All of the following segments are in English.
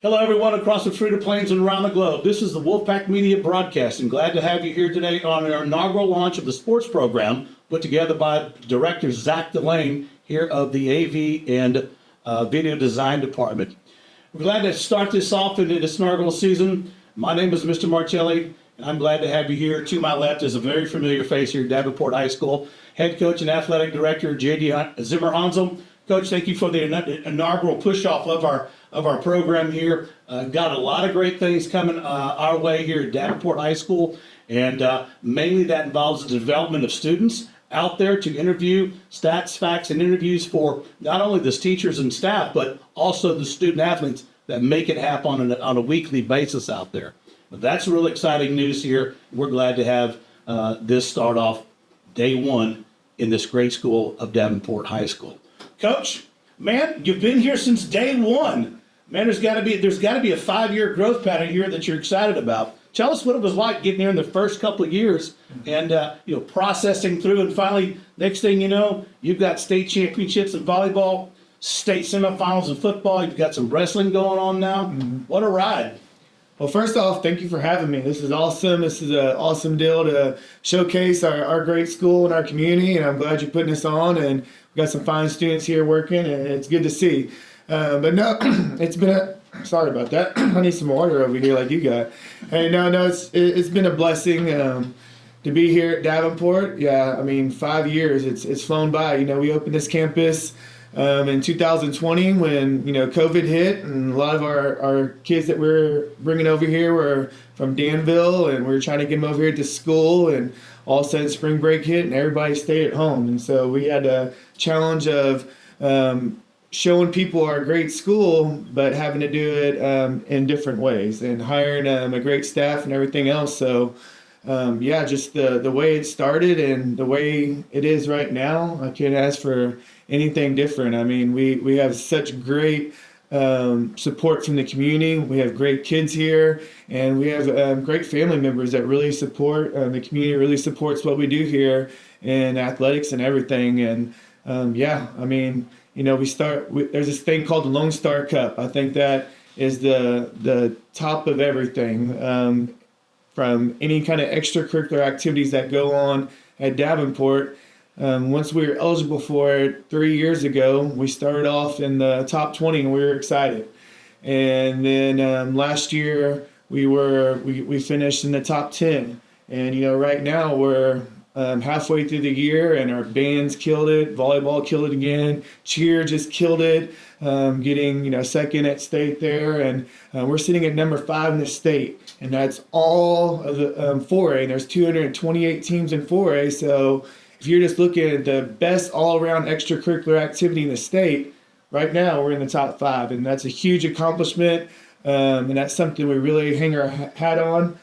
Hello, everyone across the Fruita Plains and around the globe. This is the Wolfpack Media Broadcasting. Glad to have you here today on our inaugural launch of the sports program put together by Director Zach Delane here of the AV and Video Design Department. We're glad to start this off in this inaugural season. My name is Mr. Marcelli, and I'm glad to have you here. To my left is a very familiar face here at Davenport High School, Head Coach and Athletic Director J.D. Zimmer Hansel. Coach, thank you for the inaugural push-off of our program here. Got a lot of great things coming our way here at Davenport High School, and mainly that involves the development of students out there to interview stats, facts, and interviews for not only the teachers and staff, but also the student athletes that make it happen on a weekly basis out there. But that's really exciting news here. We're glad to have this start off day one in this great school of Davenport High School. Coach, man, you've been here since day one. Man, there's got to be a 5-year growth pattern here that you're excited about. Tell us what it was like getting here in the first couple of years and processing through, and finally, next thing you know, you've got state championships in volleyball, state semifinals in football. You've got some wrestling going on now. Mm-hmm. What a ride! Well, first off, thank you for having me. This is awesome. This is an awesome deal to showcase our great school and our community, and I'm glad you're putting this on. And we've got some fine students here working, and it's good to see. But no, sorry about that. I need some water over here like you got. Hey, no, it's been a blessing to be here at Davenport. Yeah, I mean, 5 years, it's flown by. You know, we opened this campus in 2020 when, COVID hit, and a lot of our kids that we're bringing over here were from Danville, and we were trying to get them over here to school, and all of a sudden spring break hit and everybody stayed at home. And so we had a challenge of showing people our great school, but having to do it in different ways, and hiring a great staff and everything else. So just the way it started and the way it is right now, I can't ask for anything different. I mean, we have such great support from the community. We have great kids here, and we have great family members that really support. The community really supports what we do here in athletics and everything. And there's this thing called the Lone Star Cup. I think that is the top of everything. From any kind of extracurricular activities that go on at Davenport. Once we were eligible for it 3 years ago, we started off in the top 20 and we were excited. And then last year we finished in the top 10. And right now we're halfway through the year, and our bands killed it, volleyball killed it again, cheer just killed it, getting second at state there, and we're sitting at number 5 in the state, and that's all of the 4A. And there's 228 teams in 4A, so if you're just looking at the best all-around extracurricular activity in the state, right now we're in the top 5, and that's a huge accomplishment, and that's something we really hang our hat on,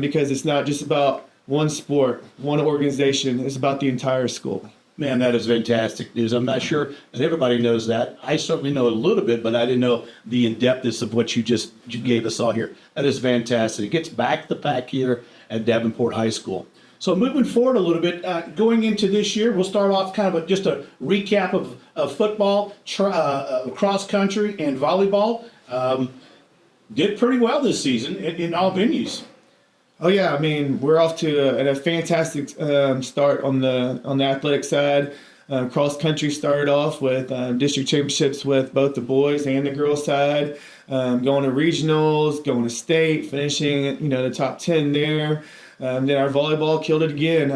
because it's not just about one sport, one organization. It's about the entire school. Man, that is fantastic news. I'm not sure that everybody knows that. I certainly know a little bit, but I didn't know the in-depthness of what you gave us all here. That is fantastic. It gets back the pack here at Davenport High School. So moving forward a little bit, going into this year, we'll start off kind of just a recap of football, cross country, and volleyball. Did pretty well this season in all venues. Oh yeah, I mean, we're off to a fantastic start on the athletic side. Cross country started off with district championships with both the boys and the girls side, going to regionals, going to state, finishing the top 10 there. Then our volleyball killed it again,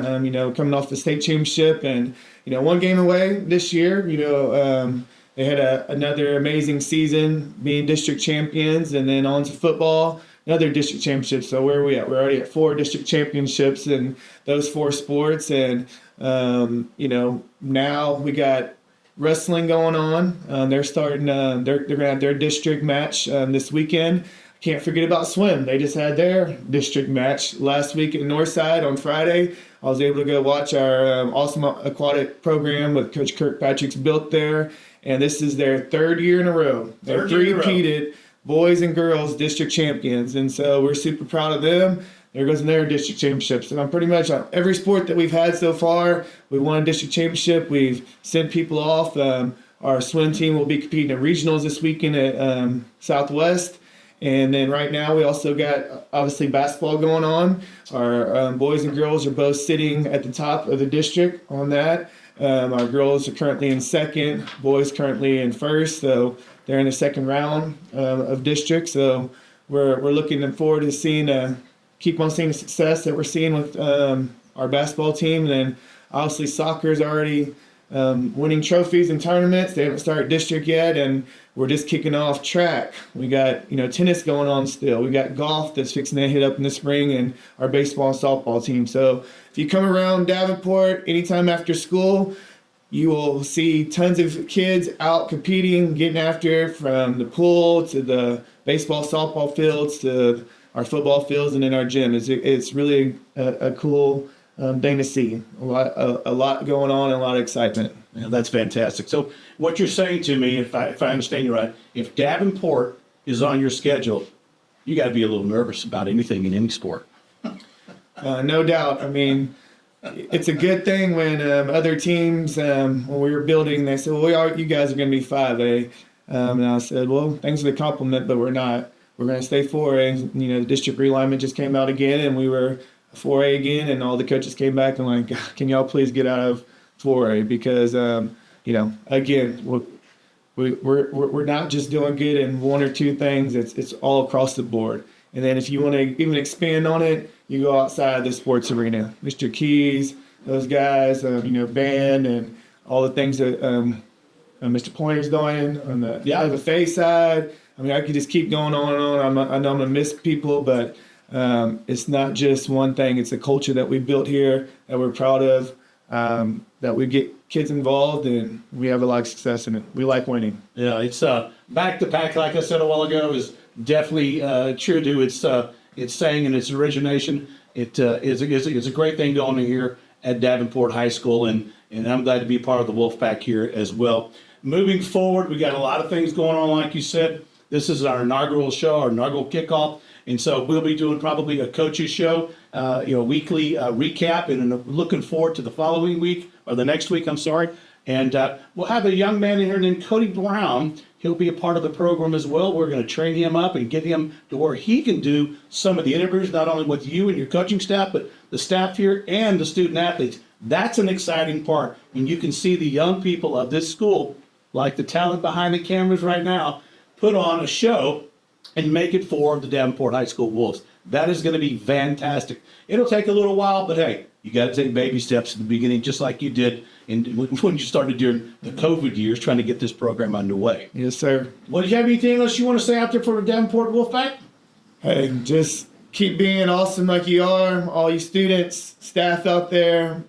coming off the state championship, and one game away this year. They had another amazing season, being district champions, and then on to football. Another district championship. So where are we at? We're already at 4 district championships in those 4 sports. And, now we got wrestling going on. They're starting, they're going to have their district match this weekend. Can't forget about swim. They just had their district match last week at Northside on Friday. I was able to go watch our awesome aquatic program with Coach Kirkpatrick's built there. And this is their 3rd year in a row. They're three-peated boys and girls district champions, and so we're super proud of them. There goes their district championships, and I'm pretty much on every sport that we've had so far. We won a district championship. We've sent people off. Our swim team will be competing in regionals this weekend at Southwest, And then right now we also got obviously basketball going on. Our boys and girls are both sitting at the top of the district on that. Our girls are currently in second, boys currently in first, so they're in the second round of district. So we're looking forward to keep on seeing the success that we're seeing with our basketball team. And then obviously soccer is already winning trophies and tournaments. They haven't started district yet, and we're just kicking off track. We got tennis going on still. We got golf that's fixing to hit up in the spring, and our baseball and softball team. So if you come around Davenport anytime after school, you will see tons of kids out competing, getting after it, from the pool to the baseball, softball fields to our football fields and in our gym. It's really a cool thing to see. A lot going on and a lot of excitement. Yeah, that's fantastic. So what you're saying to me, if I understand you right, if Davenport is on your schedule, you got to be a little nervous about anything in any sport. No doubt. I mean, it's a good thing when other teams, when we were building, they said, well, you guys are going to be 5A. And I said, well, thanks for the compliment, but we're not. We're going to stay 4A. The district realignment just came out again, and we were 4A again, and all the coaches came back and like, can y'all please get out of 4A? Because, again, we're not just doing good in one or two things. It's all across the board. And then if you want to even expand on it, you go outside the sports arena. Mr. Keys, those guys, band, and all the things that Mr. Pointer's doing on the FA side. I mean, I could just keep going on and on. I know I'm going to miss people, but it's not just one thing. It's a culture that we built here that we're proud of, that we get kids involved, and we have a lot of success in it. We like winning. Yeah, it's back to pack, like I said a while ago, is definitely true to its saying and its origination. It is a great thing going on here at Davenport High School, and I'm glad to be part of the Wolfpack here as well. Moving forward, we got a lot of things going on, like you said. This is our inaugural show, our inaugural kickoff, and so we'll be doing probably a coaches show, weekly recap, and looking forward to the following week, or the next week, I'm sorry. And we'll have a young man in here named Cody Brown. He'll be a part of the program as well. We're going to train him up and get him to where he can do some of the interviews, not only with you and your coaching staff, but the staff here and the student athletes. That's an exciting part when you can see the young people of this school, like the talent behind the cameras right now, put on a show and make it for the Davenport High School Wolves. That is going to be fantastic. It'll take a little while, but hey, you got to take baby steps at the beginning, just like you did when you started during the COVID years, trying to get this program underway. Yes, sir. Well, do you have anything else you want to say out there for the Davenport Wolfpack? Hey, just keep being awesome like you are. All you students, staff out there,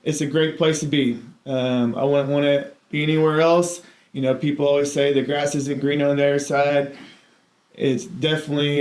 it's a great place to be. I wouldn't want to be anywhere else. People always say the grass isn't green on the other side. It's definitely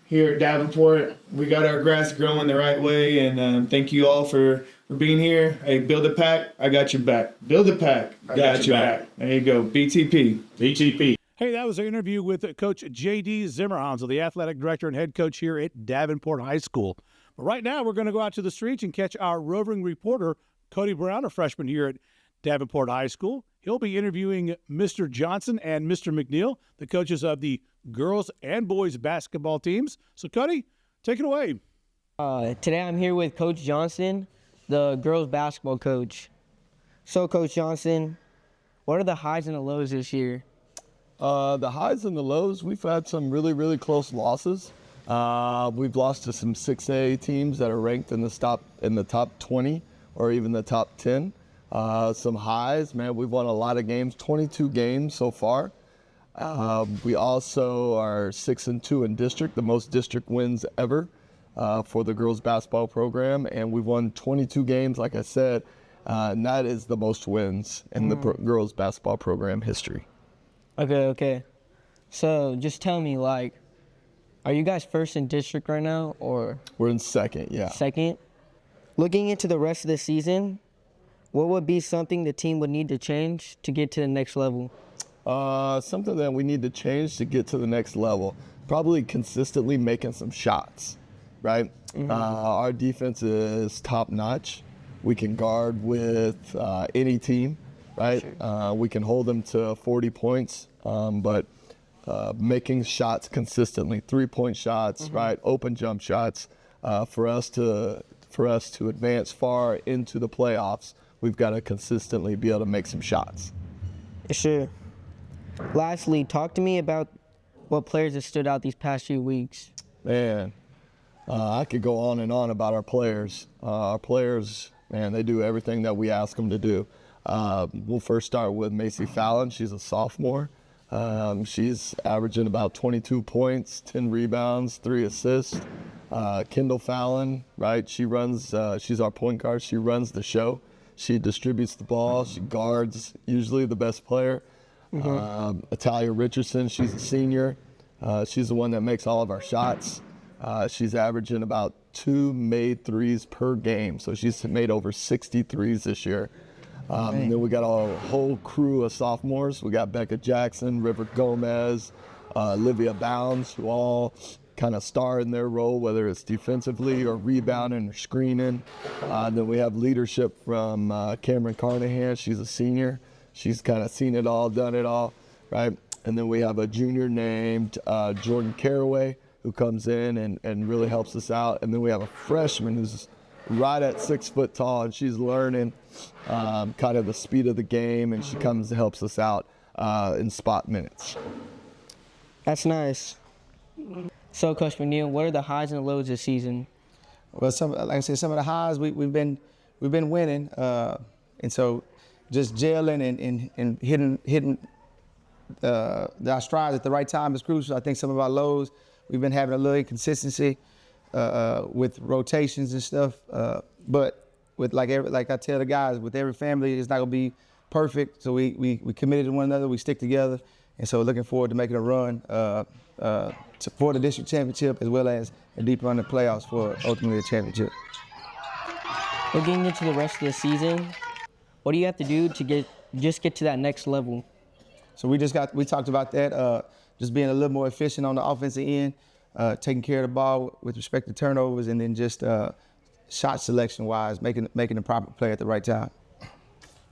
here at Davenport, we got our grass growing the right way, and thank you all for being here. Hey, build a pack, I got your back. Build a pack, I got your back. There you go, BTP. BTP. Hey, that was an interview with Coach J.D. Zimmerhansel, the athletic director and head coach here at Davenport High School. But right now, we're going to go out to the streets and catch our roving reporter, Cody Brown, a freshman here at Davenport High School. He'll be interviewing Mr. Johnson and Mr. McNeil, the coaches of the girls and boys basketball teams. So, Cody, take it away. Today I'm here with Coach Johnson, the girls basketball coach. So, Coach Johnson, what are the highs and the lows this year? The highs and the lows, we've had some really, really close losses. We've lost to some 6A teams that are ranked in the top 20 or even the top 10. Some highs, man, we've won a lot of games, 22 games so far. We also are 6-2 in district, the most district wins ever for the girls basketball program. And we've won 22 games, like I said, and that is the most wins in the girls basketball program history. Okay. So just tell me, are you guys first in district right now, or? We're in second, yeah. Second? Looking into the rest of the season, what would be something the team would need to change to get to the next level? Something that we need to change to get to the next level, probably consistently making some shots, right? Mm-hmm. Our defense is top notch. We can guard with any team, right? Sure. We can hold them to 40 points, but making shots consistently, 3-point shots, right, open jump shots. For us to advance far into the playoffs, we've got to consistently be able to make some shots. Sure. Lastly, talk to me about what players have stood out these past few weeks. Man, I could go on and on about our players. Man, they do everything that we ask them to do. We'll first start with Macy Fallon. She's a sophomore. She's averaging about 22 points, 10 rebounds, 3 assists. Kendall Fallon, right? She's our point guard. She runs the show. She distributes the ball. She guards usually the best player. Italia Richardson, she's a senior. She's the one that makes all of our shots. She's averaging about 2 made threes per game. So she's made over 60 threes this year. And then we got a whole crew of sophomores. We got Becca Jackson, River Gomez, Olivia Bounds, who all kind of star in their role, whether it's defensively or rebounding or screening. Then we have leadership from Cameron Carnahan. She's a senior. She's kind of seen it all, done it all, right? And then we have a junior named Jordan Caraway, who comes in and really helps us out. And then we have a freshman who's right at 6 foot tall, and she's learning kind of the speed of the game, and she comes and helps us out in spot minutes. That's nice. So, Coach McNeil, what are the highs and the lows this season? Well, like I said, some of the highs we've been winning, and so just gelling and hitting our strides at the right time is crucial. I think some of our lows, we've been having a little inconsistency with rotations and stuff. But with like I tell the guys, with every family, it's not gonna be perfect. So we committed to one another. We stick together, and so looking forward to making a run for the district championship as well as a deep run in the playoffs for ultimately a championship. Looking into the rest of the season, what do you have to do to get to that next level? So we talked about that, just being a little more efficient on the offensive end, taking care of the ball with respect to turnovers, and then just shot selection wise, making the proper play at the right time.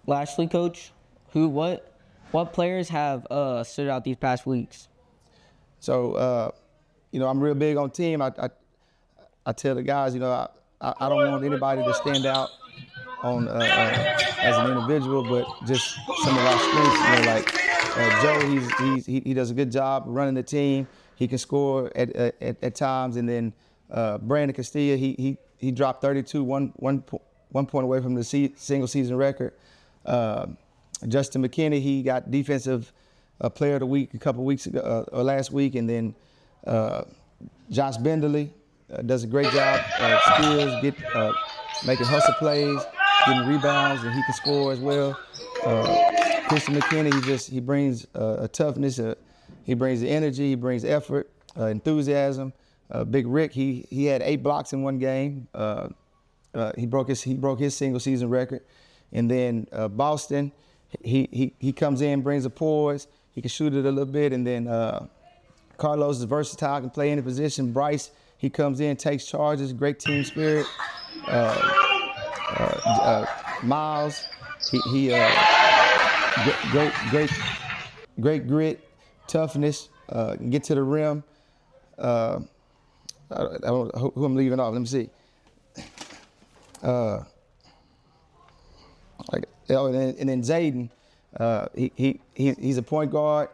Lastly, Coach, what players have stood out these past weeks? So, I'm real big on team. I tell the guys, I don't want anybody to stand out on as an individual, but just some of our strengths. Like Joe, he does a good job running the team. He can score at times, and then Brandon Castilla, he dropped 32, one point away from the single season record. Justin McKinney, he got defensive player of the week a couple weeks ago or last week, and then Josh Benderly does a great job. Skills, making hustle plays, getting rebounds, and he can score as well. Christian McKinney, he brings a toughness. He brings the energy. He brings effort, enthusiasm. Big Rick, he had 8 blocks in one game. He broke his single season record. And then Boston, he comes in, brings a poise. He can shoot it a little bit. And then Carlos is versatile, can play any position. Bryce, he comes in, takes charges, great team spirit. Miles, he great grit, toughness, get to the rim. I don't know who I'm leaving off. Let me see. And then Zayden, he's a point guard,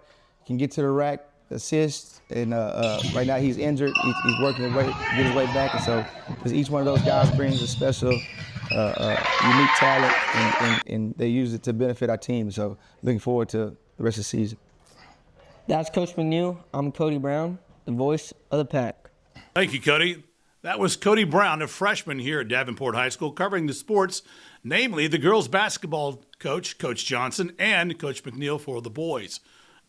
can get to the rack, assist, and right now he's injured. He's working his way, get his way back, and so because each one of those guys brings a special, unique talent, and they use it to benefit our team. So looking forward to the rest of the season. That's Coach McNeil. I'm Cody Brown, the voice of the Pack. Thank you, Cody. That was Cody Brown, a freshman here at Davenport High School, covering the sports, namely the girls basketball coach, Coach Johnson, and Coach McNeil for the boys.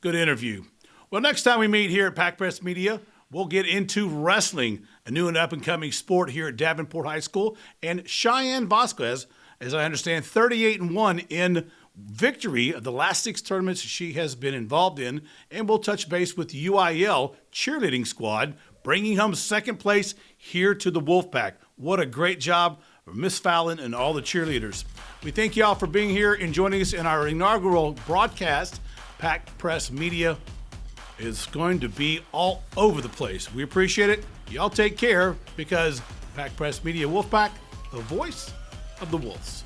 Good interview. Well, next time we meet here at Pack Press Media, we'll get into wrestling, a new and up-and-coming sport here at Davenport High School, and Cheyenne Vasquez, as I understand, 38-1 in victory of the last 6 tournaments she has been involved in, and we'll touch base with UIL cheerleading squad, bringing home second place here to the Wolfpack. What a great job for Miss Fallon and all the cheerleaders. We thank you all for being here and joining us in our inaugural broadcast, Pack Press Media. is going to be all over the place. We appreciate it. Y'all take care, because Pack Press Media Wolfpack, the voice of the Wolves.